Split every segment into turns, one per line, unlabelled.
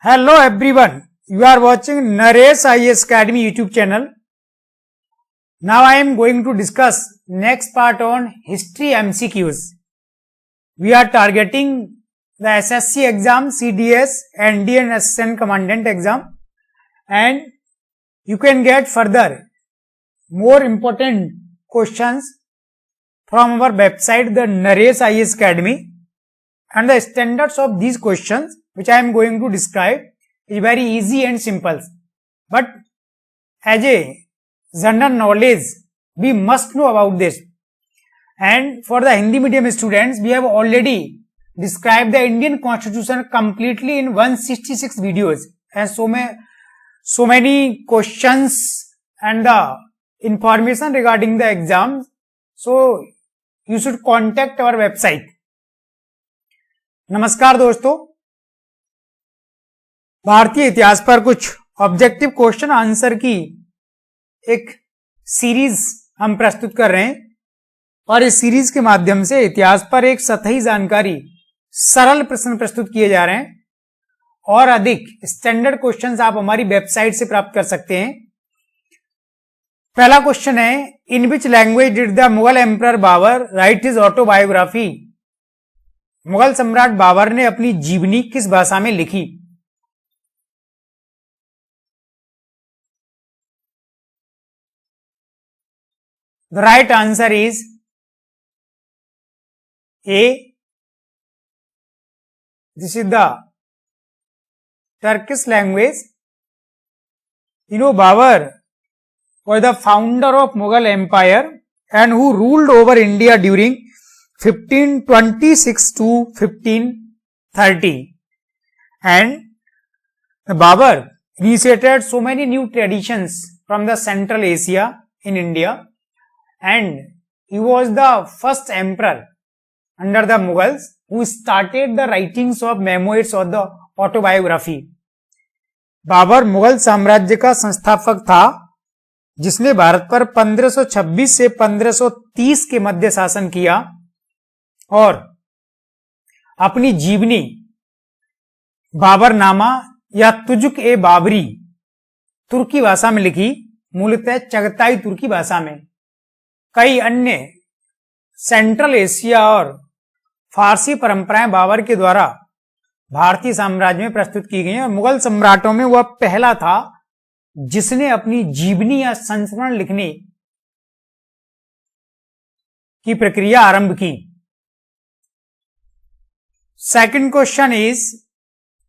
Hello everyone, you are watching Naresh IAS Academy YouTube channel. Now I am going to discuss next part on history MCQs. We are targeting the SSC exam, CDS, ND and SSN Commandant exam, and you can get further more important questions from our website, the Naresh IAS Academy, and the standards of these questions which I am going to describe is very easy and simple, but as a general knowledge we must know about this. And for the Hindi medium students, we have already described the Indian Constitution completely in 166 videos, and so many questions and the information regarding the exams, so you should contact our website. नमस्कार दोस्तों, भारतीय इतिहास पर कुछ objective question answer की एक series हम प्रस्तुत कर रहे हैं, और इस सीरीज के माध्यम से इतिहास पर एक सतही जानकारी, सरल प्रश्न प्रस्तुत किए जा रहे हैं, और अधिक स्टैंडर्ड क्वेश्चंस आप हमारी वेबसाइट से प्राप्त कर सकते हैं. पहला क्वेश्चन है, in which language did the Mughal emperor Babur write his autobiography? Mughal सम्राट बाबर ने अपनी जीवनी किस भाषा में लिखी? The right answer is A. This is the Turkish language. Babar was the founder of Mughal Empire and who ruled over India during 1526 to 1530. And Babar initiated so many new traditions from the Central Asia in India, and he was the first emperor under the Mughals who started the writings of memoirs or the autobiography. Babar Mughal साम्राज्य का संस्थापक था जिसने भारत पर 1526 से 1530 के मध्य शासन किया और अपनी जीवनी बाबरनामा या तुजुक ए बाबरी तुर्की भाषा में लिखी, मूलतः चगताई तुर्की भाषा में. कई अन्य सेंट्रल एशिया और फारसी परंपराएं बाबर के द्वारा भारतीय साम्राज्य में प्रस्तुत की गई हैं, और मुगल सम्राटों में वह पहला था जिसने अपनी जीवनी या संस्मरण लिखने की प्रक्रिया आरंभ की. Second question is,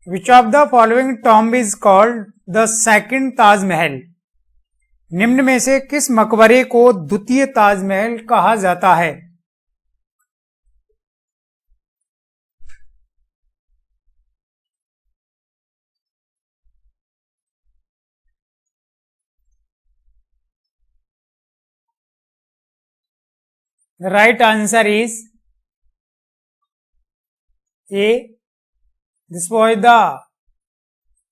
which of the following tomb is called the second Taj Mahal? निम्न में से किस मकबरे को द्वितीय ताजमहल कहा जाता है? The right answer is A. This was the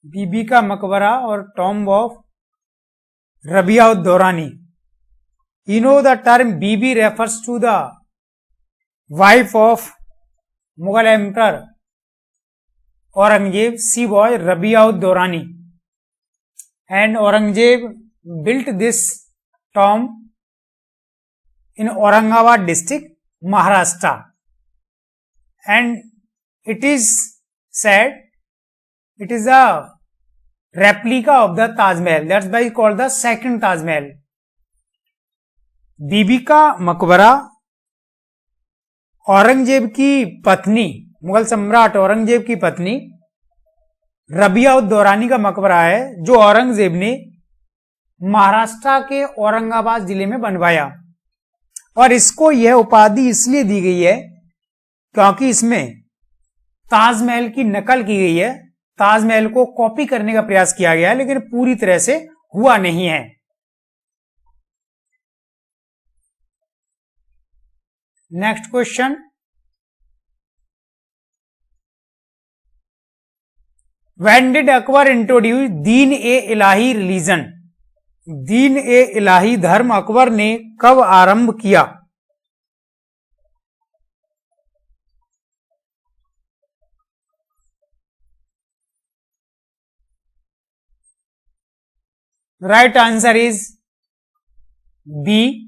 बीबी का मकबरा और tomb of Rabi'a-ud-Dawrani. You know the term Bibi refers to the wife of Mughal Emperor Aurangzeb. She was Rabi'a-ud-Dawrani, and Aurangzeb built this tomb in Aurangabad district, Maharashtra, and it is said it is a replica of the Taj Mahal. That's why it's called the second Taj Mahal. बीबी का मकबरा औरंगजेब की पत्नी, मुगल सम्राट औरंगजेब की पत्नी रबिया-उद-दौरानी का मकबरा है, जो औरंगजेब ने महाराष्ट्र के औरंगाबाद जिले में बनवाया, और इसको यह उपाधि इसलिए दी गई है क्योंकि इसमें ताजमहल की नकल की गई है. ताजमहल को कॉपी करने का प्रयास किया गया है, लेकिन पूरी तरह से हुआ नहीं है. Next question, when did Akbar introduce Deen A Ilahi religion? दीन ए इलाही धर्म अकबर ने कब आरंभ किया? Right answer is B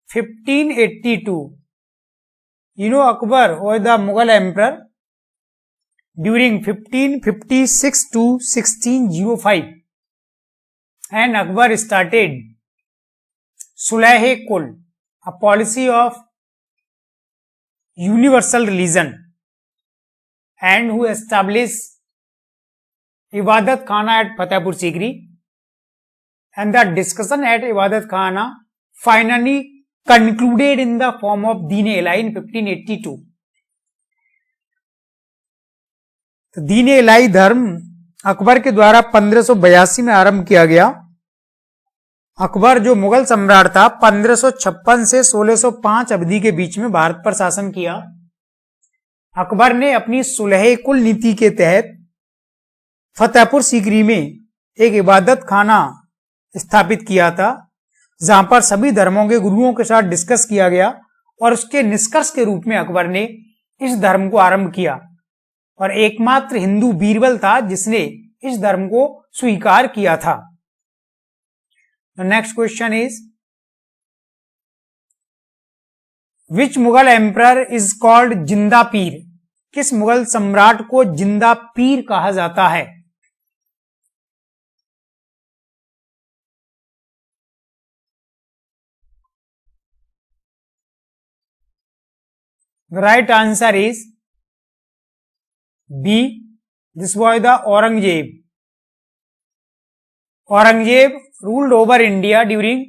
1582. You know Akbar was the Mughal emperor during 1556 to 1605, and Akbar started Sulh-e-Kul, a policy of universal religion, and who established Ibadat Khana at Fatehpur Sikri, and the discussion at Ibadat Khana finally concluded in the form of Deen-e-Ilahi in 1582. तो दीन-ए-इलाही धर्म अकबर के द्वारा 1582 में आरंभ किया गया। अकबर जो मुगल सम्राट था 1556 से 1605 अवधि के बीच में भारत पर शासन किया। अकबर ने अपनी सुलह-ए-कुल नीति के तहत फतेहपुर सीकरी में एक इबादत खाना स्थापित किया था, जहां पर सभी धर्मों के गुरुओं के साथ डिस्कस किया गया और उसके निष्कर्ष के रूप में अकबर ने इस धर्म को आरंभ किया और एकमात्र हिंदू बीरबल था जिसने इस धर्म को स्वीकार किया था। Next question is which Mughal emperor is called जिंदा पीर? किस मुगल सम्राट को जिंदा पीर कहा जाता है? The right answer is B. This was the Aurangzeb. Aurangzeb ruled over India during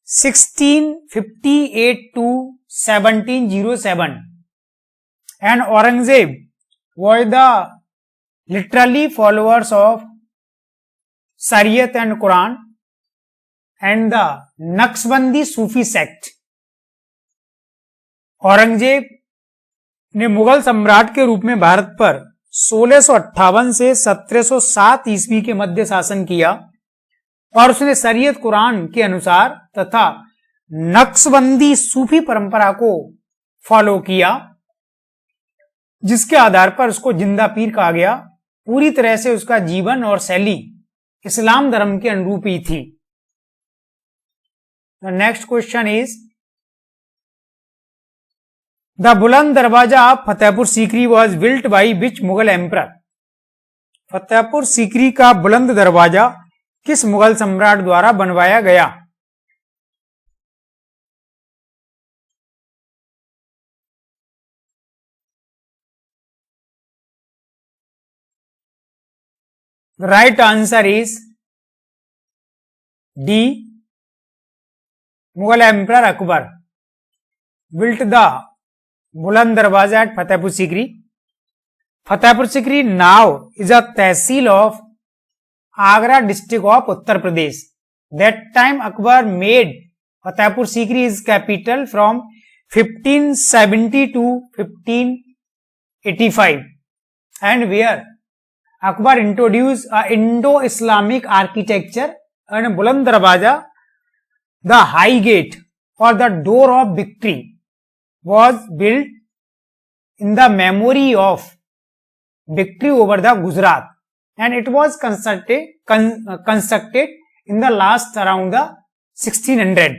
1658 to 1707, and Aurangzeb was the literally followers of Shariat and Quran and the Naqshbandi Sufi sect. Aurangzeb ने मुगल सम्राट के रूप में भारत पर 1658 से 1707 ईस्वी के मध्य शासन किया और उसने शरीयत कुरान के अनुसार तथा नक्शबंदी सूफी परंपरा को फॉलो किया, जिसके आधार पर उसको जिंदा पीर कहा गया। पूरी तरह से उसका जीवन और शैली इस्लाम धर्म के अनुरूप ही थी। नेक्स्ट क्वेश्चन इज द बुलंद दरवाजा of Fatehpur Sikri was built by which Mughal emperor? Fatehpur Sikri का बुलंद दरवाजा किस मुगल सम्राट द्वारा बनवाया गया? Right answer is D. Mughal emperor Akbar built the बुलंद दरवाजा at Fatehpur Sikri. Fatehpur Sikri now is a tehsil of Agra district of Uttar Pradesh. That time Akbar made Fatehpur Sikri his capital from 1570 to 1585, and where Akbar introduced a Indo-Islamic architecture, and बुलंद दरवाजा, the high gate or the door of victory, was built in the memory of victory over the Gujarat, and it was constructed in the last around the 1600.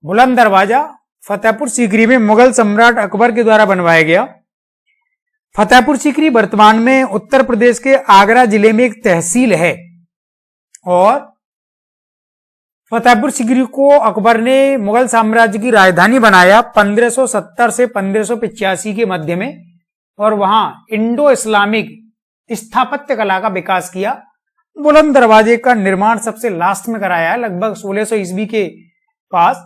बुलंद दरवाजा फतेहपुर सीकरी में मुगल सम्राट अकबर के द्वारा बनवाया गया। फतेहपुर सीकरी वर्तमान में उत्तर प्रदेश के आगरा जिले में एक तहसील है और फतेहपुर सीकरी को अकबर ने मुगल साम्राज्य की राजधानी बनाया 1570 से 1585 के मध्य में, और वहां इंडो इस्लामिक स्थापत्य कला का विकास किया। बुलंद दरवाजे का निर्माण सबसे लास्ट में कराया है, लगभग 1600 ईस्वी के पास,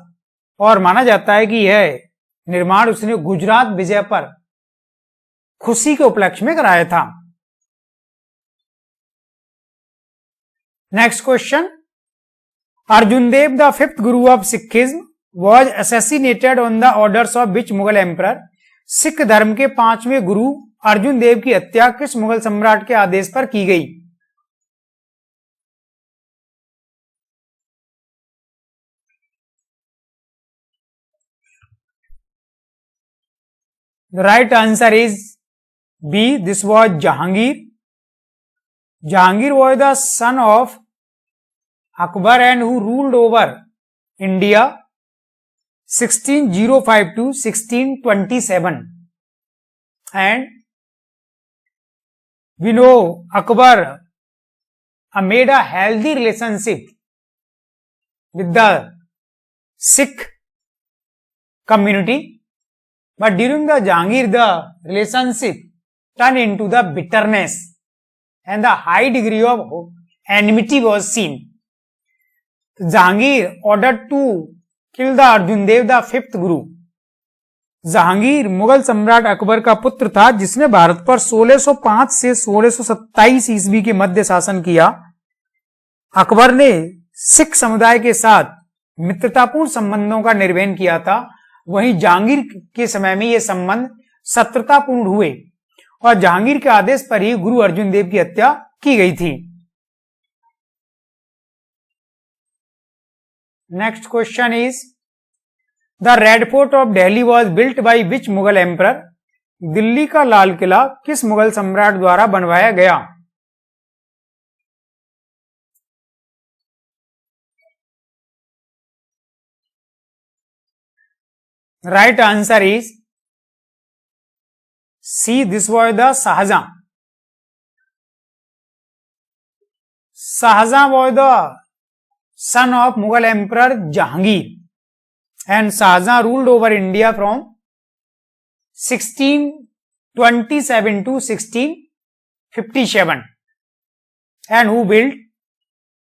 और माना जाता है कि यह निर्माण उसने गुजरात विजय पर खुशी के उपलक्ष्य में कराया था। Next question, Arjun Dev the fifth guru of Sikhism was assassinated on the orders of which Mughal emperor? Sikh धर्म के 5वें गुरु अर्जुन देव की हत्या किस मुगल सम्राट के आदेश पर की गई? The right answer is B. This was Jahangir. Jahangir was the son of Akbar and who ruled over India 1605 to 1627. And we know Akbar made a healthy relationship with the Sikh community, but during the Jahangir, the relationship turned into the bitterness and the high degree of enmity was seen. Jahangir ordered to kill the Arjun Dev, the fifth Guru. Jahangir Mughal सम्राट अकबर का पुत्र था जिसने भारत पर 1605 से 1627 ईस्वी के मध्य शासन किया। अकबर ने सिख समुदाय के साथ मित्रतापूर्ण संबंधों का निर्वहन किया था। वहीं जहांगीर के समय में ये संबंध शत्रुतापूर्ण हुए और जहांगीर के आदेश पर ही गुरु अर्जुन देव की हत्या की गई थी। Next question is the red fort of Delhi was built by which Mughal emperor? Delhi का लाल किला किस मुगल सम्राट द्वारा बनवाया गया? Right answer is C, this was the Shahjahan. Shahjahan was the son of Mughal emperor Jahangir and Shahjahan ruled over India from 1627 to 1657. And who built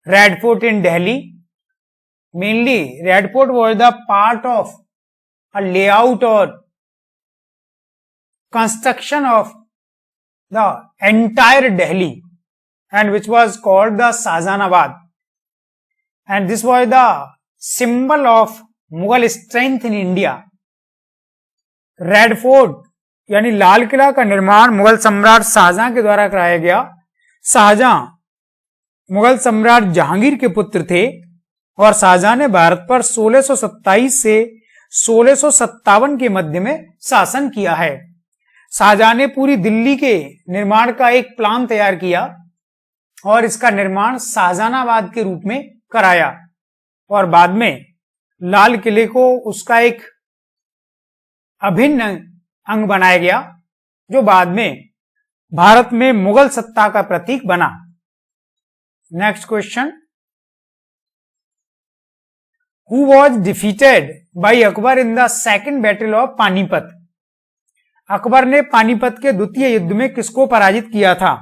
Red Fort in Delhi? Mainly, Red Fort was the part of a layout or construction of the entire Delhi, and which was called the Shahjahanabad. And this was the symbol of Mughal strength in India. Red fort यानी लाल किला का निर्माण मुगल सम्राट शाहजहां के द्वारा कराया गया। शाहजहां मुगल सम्राट जहांगीर के पुत्र थे और शाहजहां ने भारत पर 1627 से 1657 के मध्य में शासन किया है। शाहजहां ने पूरी दिल्ली के निर्माण का एक प्लान तैयार किया और इसका निर्माण शाहजहानाबाद के रूप में कराया और बाद में लाल किले को उसका एक अभिन्न अंग बनाया गया जो बाद में भारत में मुगल सत्ता का प्रतीक बना। Next question, who was defeated by Akbar in the second battle of Panipat? Akbar ने पानीपत के द्वितीय युद्ध में किसको पराजित किया था?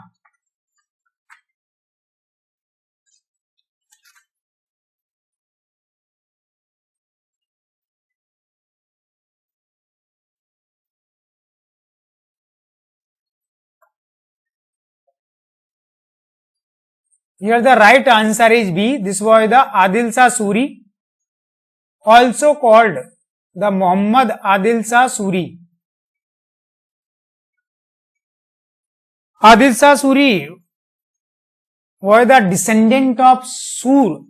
Here the right answer is B. This was the Adil Shah Suri, also called the Muhammad Adil Shah Suri. Adil Shah Suri was the descendant of Sur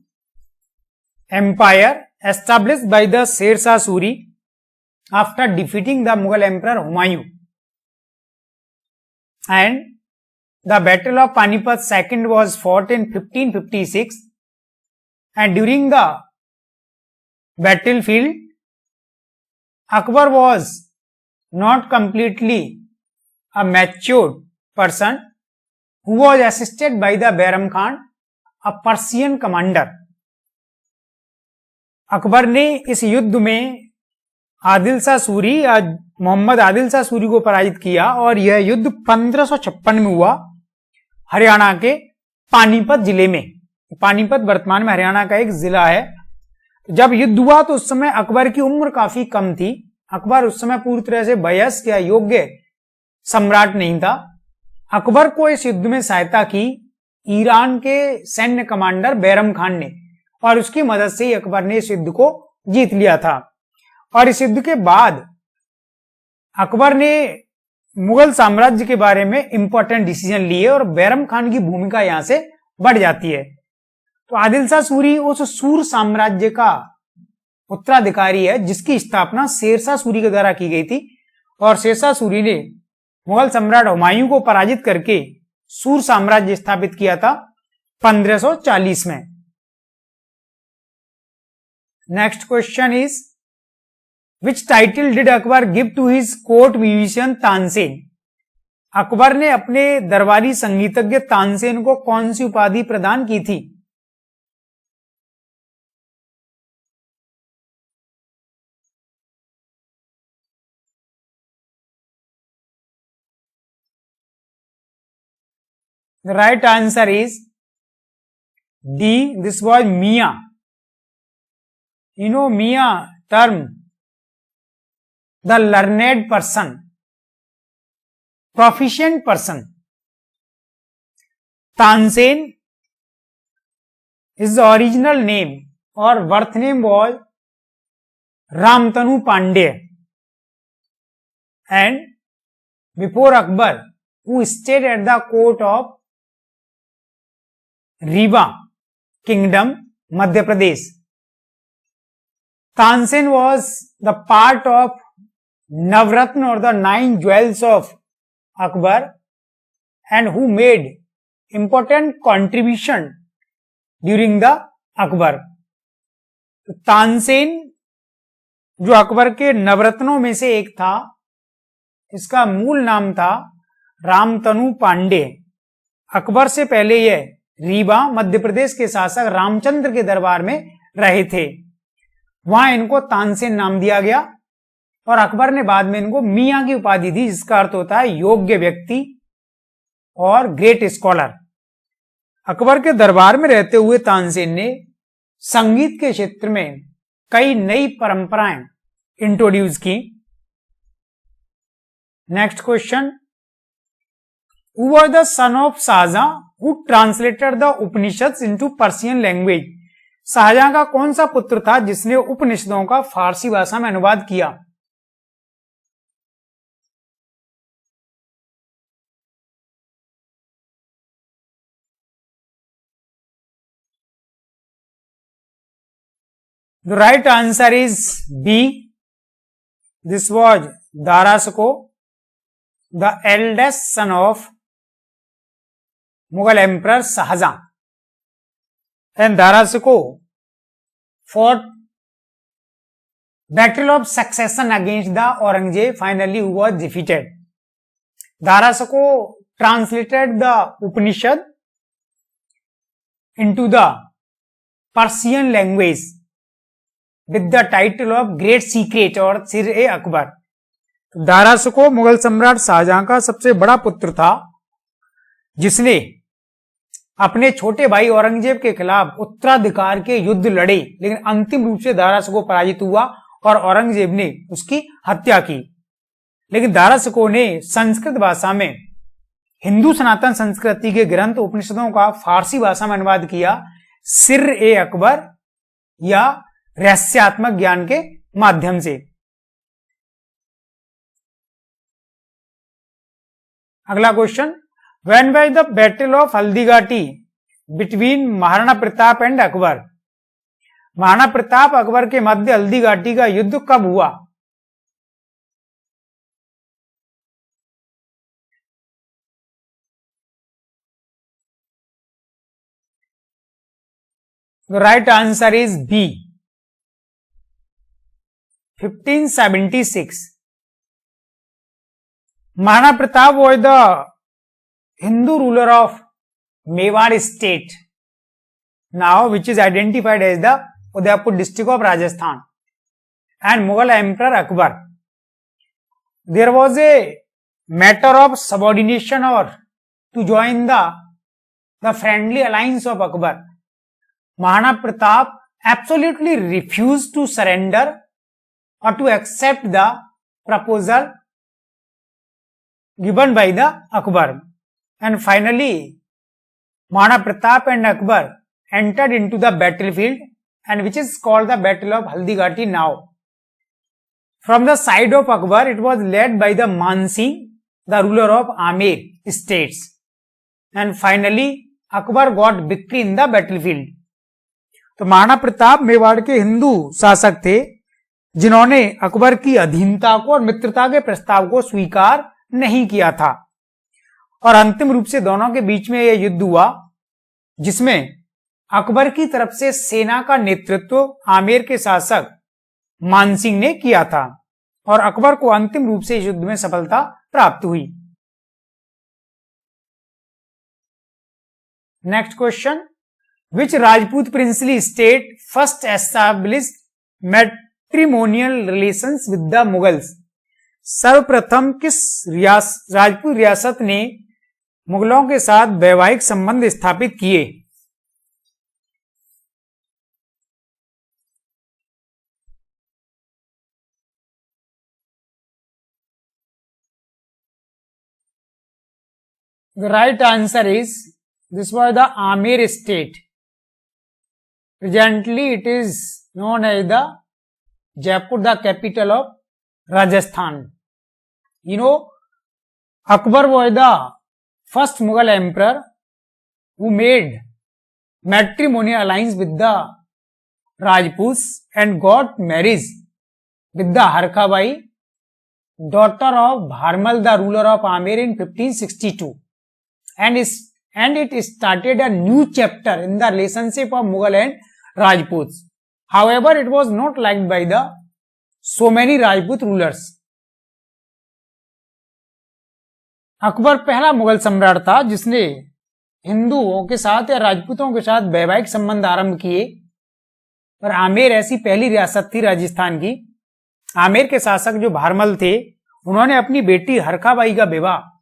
Empire established by the Sher Shah Suri after defeating the Mughal Emperor Humayun. And the Battle of Panipat II was fought in 1556, and during the battlefield, Akbar was not completely a matured person who was assisted by the Bairam Khan, a Persian commander. Akbar ने इस युद्ध में आदिल शाह सूरी मोहम्मद आदिल शाह सूरी को पराजित किया और यह युद्ध 1556 में हुआ हरियाणा के पानीपत जिले में। पानीपत वर्तमान में हरियाणा का एक जिला है। जब युद्ध हुआ तो उस समय अकबर की उम्र काफी कम थी। अकबर उस समय पूरी तरह से वयस्क या योग्य सम्राट नहीं था। अकबर को इस युद्ध में सहायता की ईरान के सैन्य कमांडर बैरम खान ने और उसकी मदद से ही अकबर ने इस युद्ध को जीत लिया था। और इस युद्ध के बाद अकबर ने मुगल साम्राज्य के बारे में इंपॉर्टेंट डिसीजन लिए और बैरम खान की भूमिका यहां से बढ़ जाती है। तो आदिल शाह सूरी उस सूर साम्राज्य का उत्तराधिकारी है जिसकी स्थापना शेरशाह सूरी के द्वारा की गई थी और शेरशाह सूरी ने मुगल सम्राट हुमायूं को पराजित करके सूर साम्राज्य स्थापित किया था 1540 में। Next question is which title did Akbar give to his court musician Tansen? Akbar ने अपने दरबारी संगीतज्ञ तानसेन को कौन सी उपाधि प्रदान की थी? The right answer is D. This was Mia. You know Mia term, the learned person, proficient person. Tansen, his original name or birth name was Ramtanu Pandey, and before Akbar, who stayed at the court of Rewa kingdom Madhya Pradesh. Tansen was the part of Navratna और the 9 jewels of Akbar and who made important contribution during the Akbar. Tansen जो अकबर के नवरत्नों में से एक था, इसका मूल नाम था रामतनु पांडे. अकबर से पहले यह रीवा मध्य प्रदेश के शासक रामचंद्र के दरबार में रहे थे. वहां इनको तानसेन नाम दिया गया और अकबर ने बाद में इनको मियां की उपाधि दी, जिसका अर्थ होता है योग्य व्यक्ति और ग्रेट स्कॉलर. अकबर के दरबार में रहते हुए तानसेन ने संगीत के क्षेत्र में कई नई परंपराएं इंट्रोड्यूस की. Next question, Who was the son of Shahjahan who translated the Upanishads into Persian language? Shahjahan का कौन सा पुत्र था जिसने उपनिषदों का फारसी भाषा में अनुवाद किया? The right answer is B. This was Dara Shikoh, the eldest son of Mughal Emperor Shahjahan. And Dara Shikoh fought battle of succession against the Aurangzeb, finally who was defeated. Dara Shikoh translated the Upanishad into the Persian language with the title of Great Secret और Sir-e-Akbar. Dara Shikoh Mughal सम्राट शाहजहां का सबसे बड़ा पुत्र था, जिसने अपने छोटे भाई औरंगजेब के खिलाफ उत्तराधिकार के युद्ध लड़े, लेकिन अंतिम रूप से दारा शिकोह पराजित हुआ और औरंगजेब ने उसकी हत्या की. लेकिन दारा शिकोह ने संस्कृत भाषा में हिंदू सनातन संस्कृति के ग्रंथ उपनिषदों का फारसी भाषा में अनुवाद किया, सिर-ए-अकबर या रहस्यात्मक ज्ञान के माध्यम से. अगला question, when was the battle of Haldighati between Maharana Pratap and Akbar? Maharana Pratap Akbar के मध्य हल्दीघाटी का युद्ध कब हुआ? The right answer is B. 1576. Mahana Pratap was the Hindu ruler of Mewar state, now which is identified as the Udaipur district of Rajasthan, and Mughal Emperor Akbar. There was a matter of subordination or to join the friendly alliance of Akbar. Mahana Pratap absolutely refused to surrender or to accept the proposal given by the Akbar, and finally Mahana Pratap and Akbar entered into the battlefield, and which is called the Battle of Haldighati now. From the side of Akbar, it was led by the Man Singh, the ruler of Amer states, and finally Akbar got victory in the battlefield. तो महाराणा प्रताप मेवाड़ के हिंदू शासक थे, जिन्होंने अकबर की अधीनता को और मित्रता के प्रस्ताव को स्वीकार नहीं किया था, और अंतिम रूप से दोनों के बीच में यह युद्ध हुआ, जिसमें अकबर की तरफ से सेना का नेतृत्व आमेर के शासक मानसिंह ने किया था और अकबर को अंतिम रूप से इस युद्ध में सफलता प्राप्त हुई। Next question, which Rajput princely state first established matrimonial relations with the Mughals? सर्वप्रथम किस राजपूत रियासत ने मुगलों के साथ वैवाहिक संबंध स्थापित किए? The right answer is, this was the Amer state. Presently it is known as the Jaipur, the capital of Rajasthan. You know, Akbar was the first Mughal emperor who made matrimonial alliance with the Rajputs and got married with the Harkabai, daughter of Bharmal, the ruler of Amer, in 1562. And it started a new chapter in the relationship of Mughal and Rajputs. However, it was not liked by the so many Rajput rulers. Akbar पहला मुगल सम्राट था जिसने हिंदुओं के साथ या राजपूतों के साथ वैवाहिक संबंध आरंभ किए, और आमेर ऐसी पहली रियासत थी राजस्थान की। आमेर के शासक जो भारमल थे, उन्होंने अपनी बेटी हरकाबाई का विवाह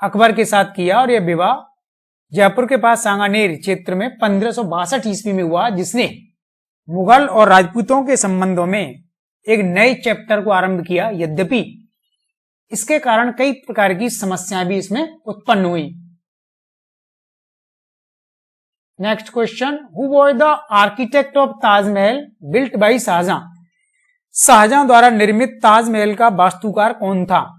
अकबर के साथ किया और यह विवाह जयपुर के पास सांगानेर क्षेत्र में 1562 ईस्वी में हुआ, जिसने मुगल और राजपूतों के संबंधों में एक नए चैप्टर को आरंभ किया। यद्यपि इसके कारण कई प्रकार की समस्याएं भी इसमें उत्पन्न हुई। Next question, who was the architect of Taj Mahal built by Shahjahan? Shahjahan द्वारा निर्मित ताजमहल का वास्तुकार कौन था?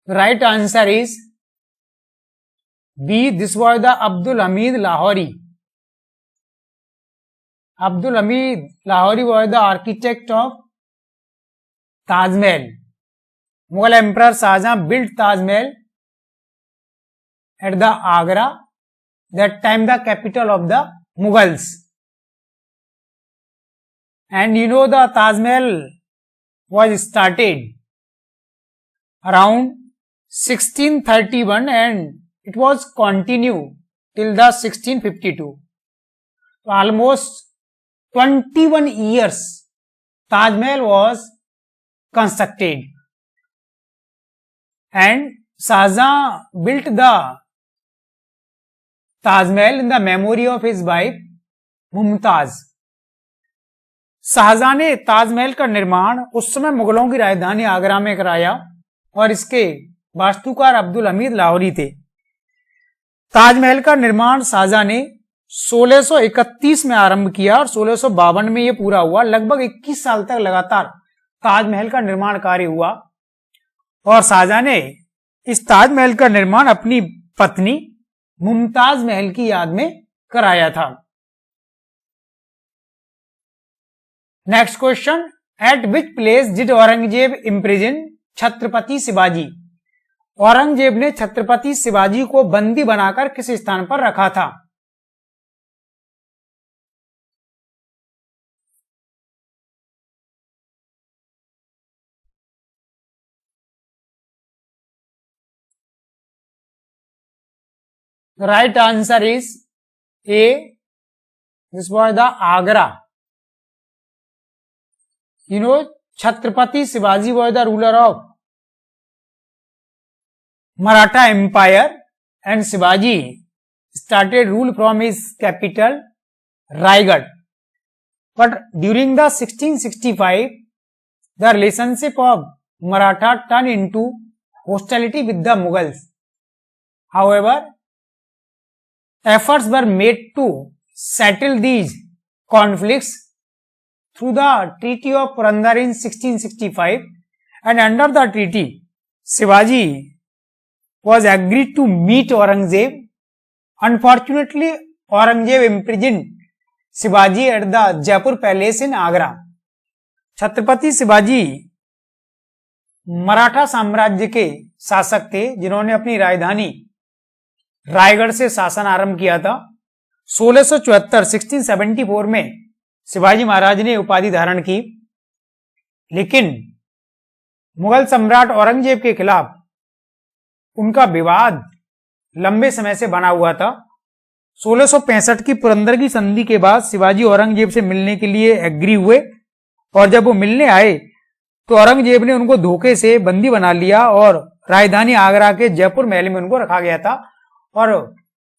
Right answer is B. This was the Abdul Hamid Lahori. Abdul Hamid Lahori was the architect of Taj Mahal. Mughal Emperor Shahjahan built Taj Mahal at the Agra, that time the capital of the Mughals. And you know, the Taj Mahal was started around 1631 and it was continued till the 1652. So almost 21 years Taj Mahal was constructed, and Shahjahan built the Taj Mahal in the memory of his wife Mumtaz. Shahjahan ने ताजमहल का निर्माण उस समय मुगलों की राजधानी आगरा में कराया और इसके वास्तुकार अब्दुल हमीद लाहौरी थे। ताजमहल का निर्माण शाहजहां ने 1631 में आरंभ किया और 1652 में यह पूरा हुआ। लगभग 21 साल तक लगातार ताजमहल का निर्माण कार्य हुआ और शाहजहां ने इस ताजमहल का निर्माण अपनी पत्नी मुमताज महल की याद में कराया था। Next question, eight which place did Aurangzeb imprison Chhatrapati Shivaji? Aurangzeb ने छत्रपति शिवाजी को बंदी बनाकर किस स्थान पर रखा था? Right answer is a, this was the Agra. You know, Chhatrapati Shivaji was the ruler of Maratha Empire and Shivaji started rule from his capital Raigad. But during the 1665, the relationship of Maratha turned into hostility with the Mughals. However, efforts were made to settle these conflicts through the Treaty of Purandar in 1665, and under the treaty, Shivaji was agreed to meet Aurangzeb. Unfortunately, Aurangzeb imprisoned Shivaji at the Jaipur palace in Agra. Chhatrapati Shivaji Maratha साम्राज्य के शासक थे जिन्होंने अपनी राजधानी रायगढ़ से शासन आरंभ किया था। 1674 में शिवाजी महाराज ने उपाधि धारण की, लेकिन मुगल सम्राट औरंगजेब के खिलाफ उनका विवाद लंबे समय से बना हुआ था। 1665 की पुरंदर की संधि के बाद शिवाजी औरंगजेब से मिलने के लिए एग्री हुए, और जब वो मिलने आए तो औरंगजेब ने उनको धोखे से बंदी बना लिया और राजधानी आगरा के जयपुर महल में उनको रखा गया था, और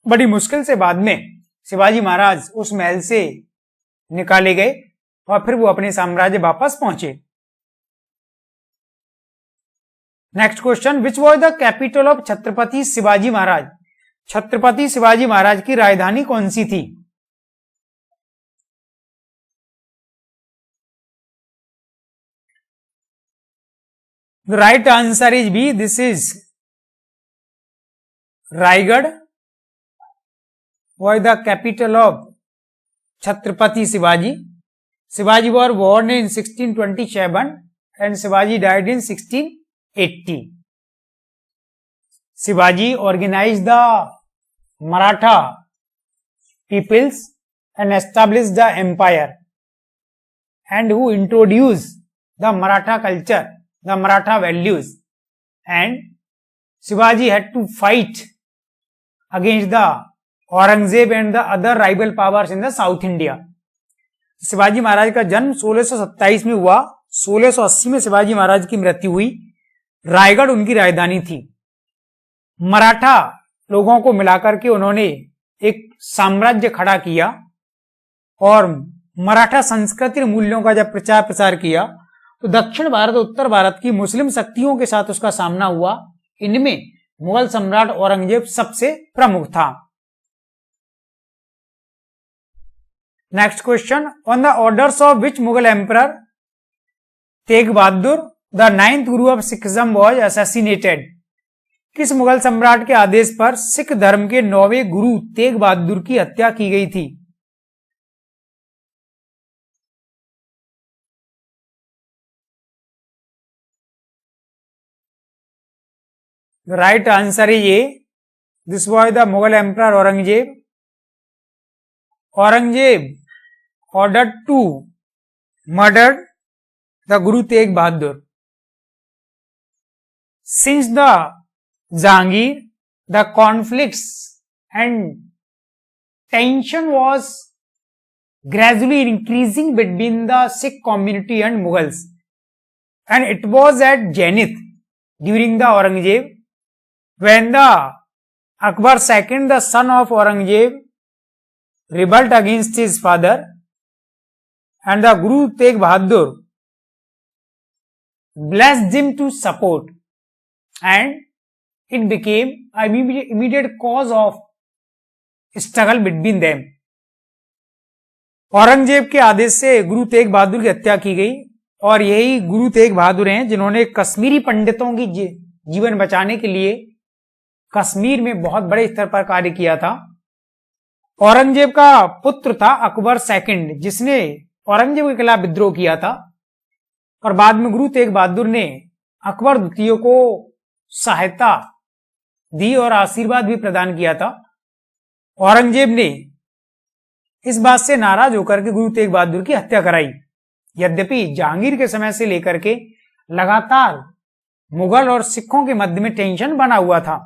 बड़ी मुश्किल से बाद में शिवाजी महाराज उस महल से निकाले गए और फिर वो अपने साम्राज्य वापस पहुंचे। Next question, which was the capital of Chhatrapati Shivaji Maharaj? Chhatrapati Shivaji Maharaj की राजधानी कौन सी थी? The right answer is B. This is Raigad was the capital of Chhatrapati Shivaji. Shivaji was born in 1627 and Shivaji died in 1680. Shivaji organized the Maratha peoples and established the empire, and who introduced the Maratha culture, the Maratha values, and Shivaji had to fight against the Aurangzeb and the other rival powers in the South India. Shivaji Maharaj का जन्म 1627 में हुआ। 1680 में शिवाजी महाराज की मृत्यु हुई। रायगढ़ उनकी राजधानी थी। मराठा लोगों को मिलाकर के उन्होंने एक साम्राज्य खड़ा किया और मराठा संस्कृति और मूल्यों का जब प्रचार प्रसार किया तो दक्षिण भारत उत्तर भारत की मुस्लिम शक्तियों के साथ उसका सामना हुआ। इनमें मुगल सम्राट औरंगजेब सबसे प्रमुख था। Next question, on the orders of which Mughal emperor Tegh Bahadur the 9th Guru of Sikhism was assassinated? किस मुगल सम्राट के आदेश पर सिख धर्म के 9वें गुरु तेग बहादुर की हत्या की गई थी? The right answer is A. This was the Mughal Emperor Aurangzeb. Aurangzeb ordered to murder the Guru Tegh Bahadur. Since the Jahangir, the conflicts and tension was gradually increasing between the Sikh community and Mughals, and it was at zenith during the Aurangzeb when the Akbar II, the son of Aurangzeb, rebelled against his father, and the Guru Tegh Bahadur blessed him to support, and it became an immediate cause of struggle between them. Aurangzeb के आदेश से गुरु तेग बहादुर की हत्या की गई, और यही गुरु तेग बहादुर हैं जिन्होंने कश्मीरी पंडितों की जीवन बचाने के लिए कश्मीर में बहुत बड़े स्तर पर कार्य किया था। औरंगजेब का पुत्र था अकबर II, जिसने औरंगजेब के खिलाफ विद्रोह किया था, और बाद में गुरु तेग बहादुर ने अकबर द्वितीय को सहायता दी और आशीर्वाद भी प्रदान किया था। औरंगजेब ने इस बात से नाराज होकर के गुरु तेग बहादुर की हत्या कराई। यद्यपि जहांगीर के समय से लेकर के लगातार मुगल और सिखों के मध्य में टेंशन बना हुआ था।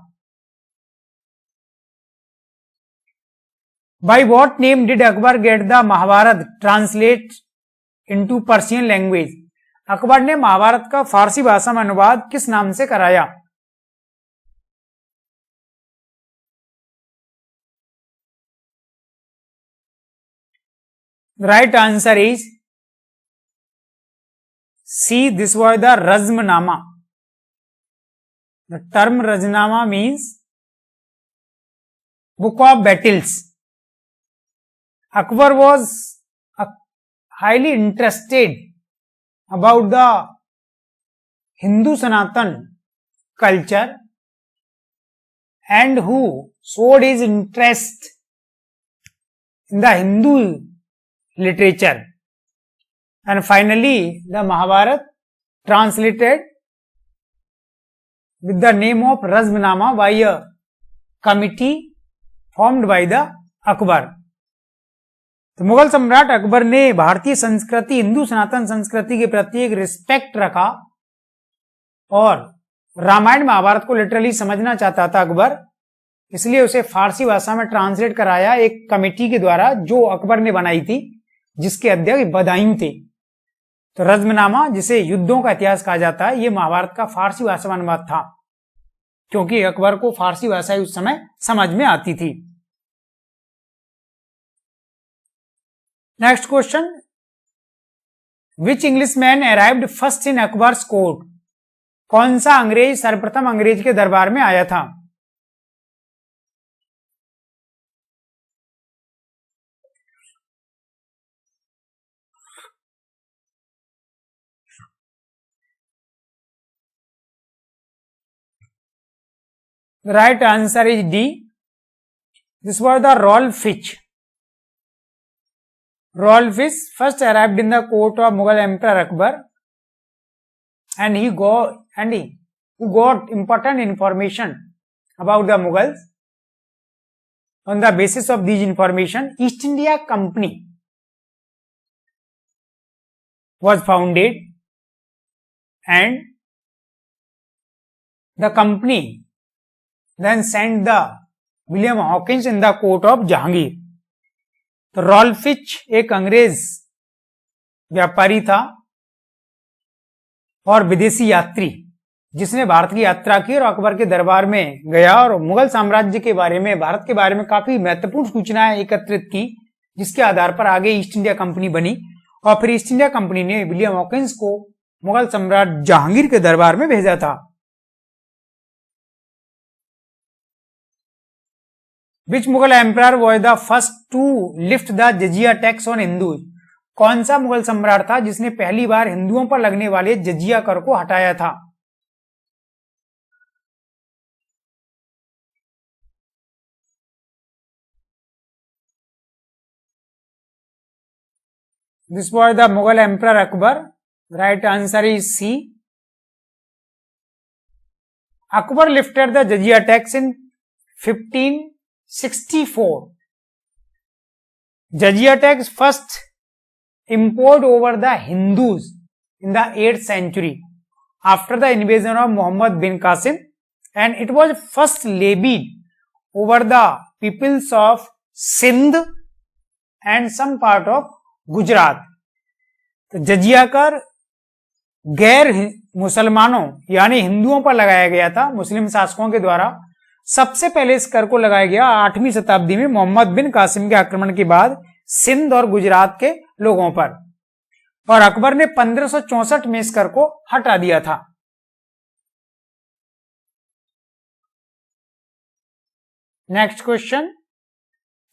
By what name did Akbar get the Mahabharat translate into Persian language? Akbar ने महाभारत का फारसी भाषा में अनुवाद किस नाम से कराया? Right answer is C. This was the Razmnama. The term Razmnama means book of battles. Akbar was highly interested about the Hindu Sanatan culture, and who showed his interest in the Hindu literature. And finally, the Mahabharata translated with the name of Razmnama by a committee formed by the Akbar. तो मुगल सम्राट अकबर ने भारतीय संस्कृति, हिंदू सनातन संस्कृति के प्रति एक respect रखा और रामायण महाभारत को लिटरली समझना चाहता था अकबर, इसलिए उसे फारसी भाषा में ट्रांसलेट कराया एक कमेटी के द्वारा जो अकबर ने बनाई थी, जिसके अध्यक्ष बदायूं थे। तो रज़्मनामा, जिसे युद्धों का इतिहास कहा जाता है, ये महाभारत का फारसी भाषा में अनुवाद था, क्योंकि अकबर को फारसी भाषा उस समय समझ में आती थी। Next question, which Englishman arrived first in Akbar's court? कौन सा अंग्रेज सर्वप्रथम अंग्रेज के दरबार में आया था? The right answer is D. This was the Rolf Fisch. Rolf Fisch first arrived in the court of Mughal Emperor Akbar, and he got important information about the Mughals. On the basis of these information, East India Company was founded, and the company then sent the William Hawkins in the court of Jahangir. तो Rolf Fitch एक अंग्रेज व्यापारी था और विदेशी यात्री, जिसने भारत की यात्रा की और अकबर के दरबार में गया और मुगल साम्राज्य के बारे में, भारत के बारे में काफी महत्वपूर्ण सूचनाएं एकत्रित की, जिसके आधार पर आगे ईस्ट इंडिया कंपनी बनी और फिर ईस्ट इंडिया कंपनी ने विलियम हॉकिंस को मुगल सम्राट जहांगीर के दरबार में भेजा था। Which Mughal emperor was the first to lift the jizya tax on Hindus? कौन सा मुगल सम्राट था जिसने पहली बार हिंदुओं पर लगने वाले जजिया कर को हटाया था? This was the Mughal emperor Akbar. Right answer is C. Akbar lifted the jizya tax in 1564. Jizya tax first imposed over the Hindus in the 8th century after the invasion of Muhammad bin Qasim, and it was first levied over the peoples of Sindh and some part of Gujarat. तो जजिया कर गैर मुसलमानों यानी हिंदुओं पर लगाया गया था मुस्लिम शासकों के द्वारा। सबसे पहले इस कर को लगाया गया 8वीं शताब्दी में मोहम्मद बिन कासिम के आक्रमण के बाद सिंध और गुजरात के लोगों पर, और अकबर ने 1564 में इस कर को हटा दिया था। Next question,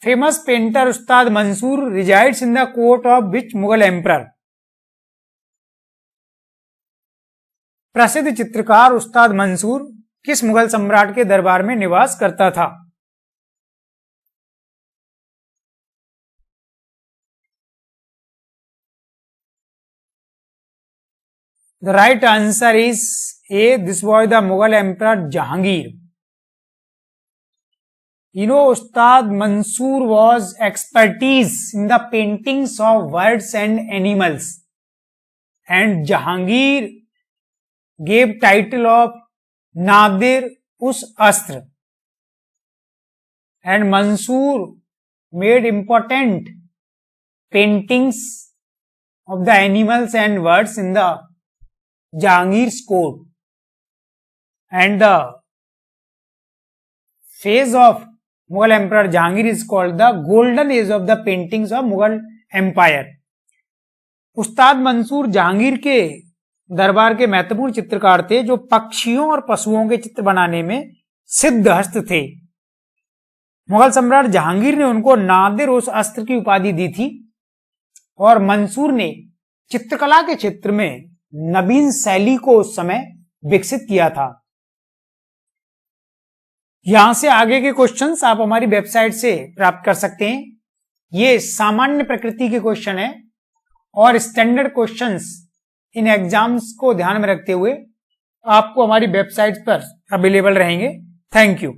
famous painter Ustad Mansur resides in the court of which Mughal emperor? प्रसिद्ध चित्रकार उस्ताद मंसूर किस मुगल सम्राट के दरबार में निवास करता था? The right answer is A. This was the Mughal Emperor Jahangir. You know, Ustad Mansoor was expertise in the paintings of birds and animals, and Jahangir gave title of Nadir us Astra, and Mansoor made important paintings of the animals and birds in the Jahangir's court, and the phase of Mughal Emperor Jahangir is called the golden age of the paintings of Mughal Empire. उस्ताद मंसूर जहांगीर के दरबार के महत्वपूर्ण चित्रकार थे जो पक्षियों और पशुओं के चित्र बनाने में सिद्धहस्त थे। मुगल सम्राट जहांगीर ने उनको नादिर उस अस्त्र की उपाधि दी थी, और मंसूर ने चित्रकला के क्षेत्र में नवीन शैली को उस समय विकसित किया था। यहां से आगे के क्वेश्चंस आप हमारी वेबसाइट से प्राप्त कर सकते हैं। ये सामान्य प्रकृति के क्वेश्चन है और स्टैंडर्ड क्वेश्चंस इन एग्जाम्स को ध्यान में रखते हुए आपको हमारी वेबसाइट पर अवेलेबल रहेंगे। Thank you.